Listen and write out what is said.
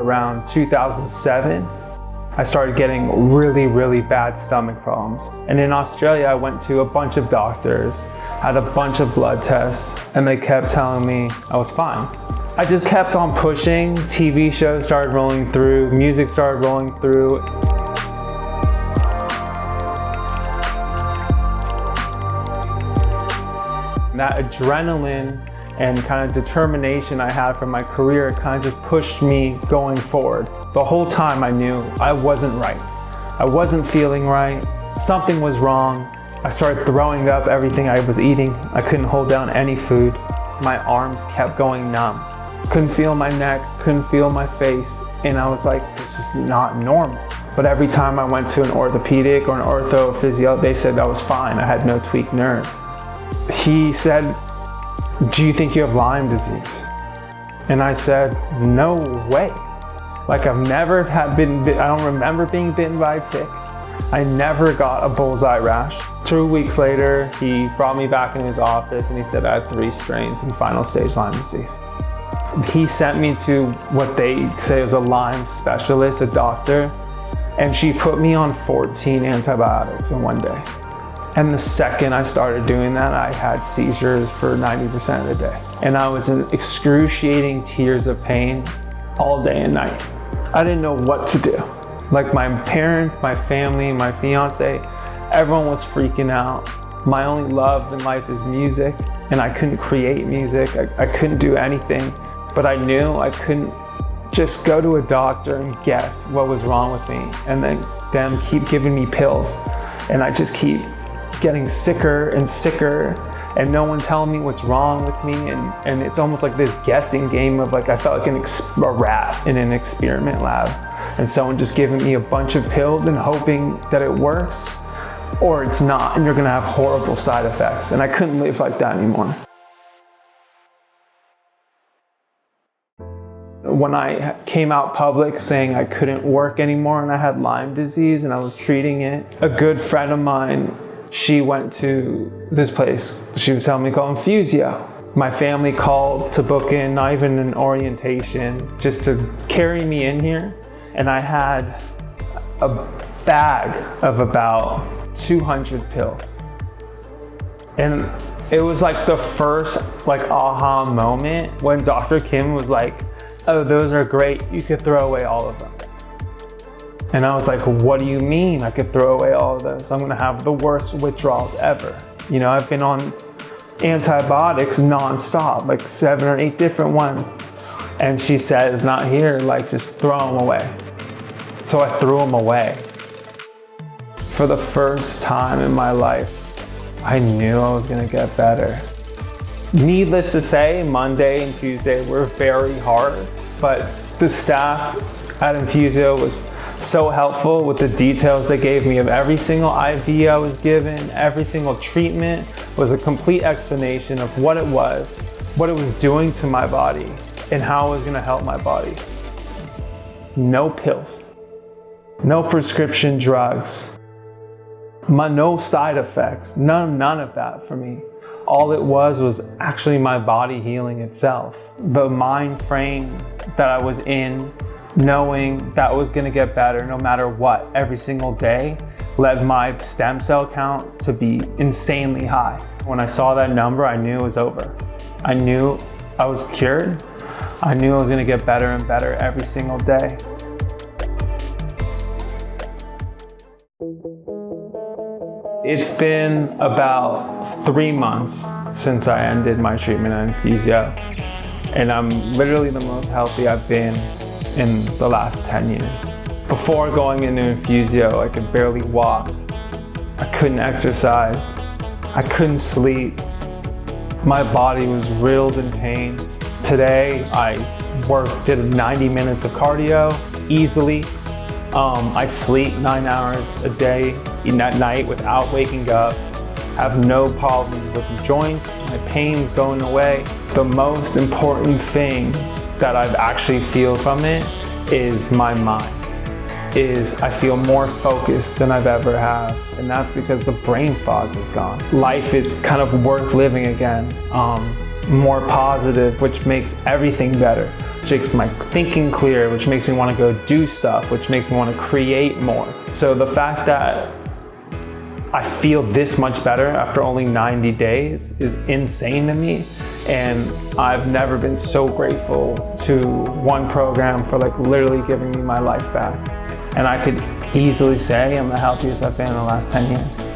Around 2007, I started getting really bad stomach problems. And in Australia, I went to a bunch of doctors, had a bunch of blood tests, and they kept telling me I was fine. I just kept on pushing. TV shows started rolling through, music started rolling through. That adrenaline and kind of determination I had from my career kind of just pushed me going forward. The whole time I knew I wasn't right. I wasn't feeling right. Something was wrong. I started throwing up everything I was eating. I couldn't hold down any food. My arms kept going numb. Couldn't feel my neck, couldn't feel my face. And I was like, this is not normal. But every time I went to an orthopedic or an ortho physio, they said I was fine. I had no tweaked nerves. He said, do you think you have Lyme disease? And I said, no way. Like I don't remember being bitten by a tick. I never got a bullseye rash. 2 weeks later, he brought me back in his office and he said I had 3 strains in final stage Lyme disease. He sent me to what they say is a Lyme specialist, a doctor, and she put me on 14 antibiotics in one day. And the second I started doing that, I had seizures for 90% of the day. And I was in excruciating tears of pain all day and night. I didn't know what to do. Like my parents, my family, my fiance, everyone was freaking out. My only love in life is music, and I couldn't create music. I couldn't do anything, but I knew I couldn't just go to a doctor and guess what was wrong with me, and then them keep giving me pills. And I just keep getting sicker and sicker, and no one telling me what's wrong with me, and it's almost like this guessing game of like I felt like a rat in an experiment lab, and someone just giving me a bunch of pills and hoping that it works or it's not, and you're gonna have horrible side effects. And I couldn't live like that anymore. When I came out public saying I couldn't work anymore and I had Lyme disease and I was treating it, a good friend of mine, she went to this place, she was telling me called Infusio. My family called to book in, not even an orientation, just to carry me in here. And I had a bag of about 200 pills. And it was like the first aha moment when Dr. Kim was like, oh, those are great, you could throw away all of them. And I was like, what do you mean I could throw away all of those? I'm gonna have the worst withdrawals ever. You know, I've been on antibiotics nonstop, like 7 or 8 different ones. And she said, it's not here, like just throw them away. So I threw them away. For the first time in my life, I knew I was gonna get better. Needless to say, Monday and Tuesday were very hard, but the staff at Infusio was so helpful with the details they gave me of every single IV I was given. Every single treatment was a complete explanation of what it was doing to my body, and how it was gonna help my body. No pills, no prescription drugs, no side effects, none of that for me. All it was actually my body healing itself. The mind frame that I was in, knowing that was gonna get better no matter what every single day, led my stem cell count to be insanely high. When I saw that number, I knew it was over. I knew I was cured. I knew I was gonna get better and better every single day. It's been about 3 months since I ended my treatment at Infusio, and I'm literally the most healthy I've been in the last 10 years. Before going into Infusio, I could barely walk. I couldn't exercise. I couldn't sleep. My body was riddled in pain. Today, I did 90 minutes of cardio easily. I sleep 9 hours a day at night without waking up. Have no problems with the joints. My pain's going away. The most important thing that I've actually feel from it is my mind. I feel more focused than I've ever have, and that's because the brain fog is gone. Life is kind of worth living again, more positive, which makes everything better. which makes my thinking clear, which makes me want to go do stuff, which makes me want to create more. So the fact that I feel this much better after only 90 days is insane to me. And I've never been so grateful to one program for like literally giving me my life back. And I could easily say I'm the healthiest I've been in the last 10 years.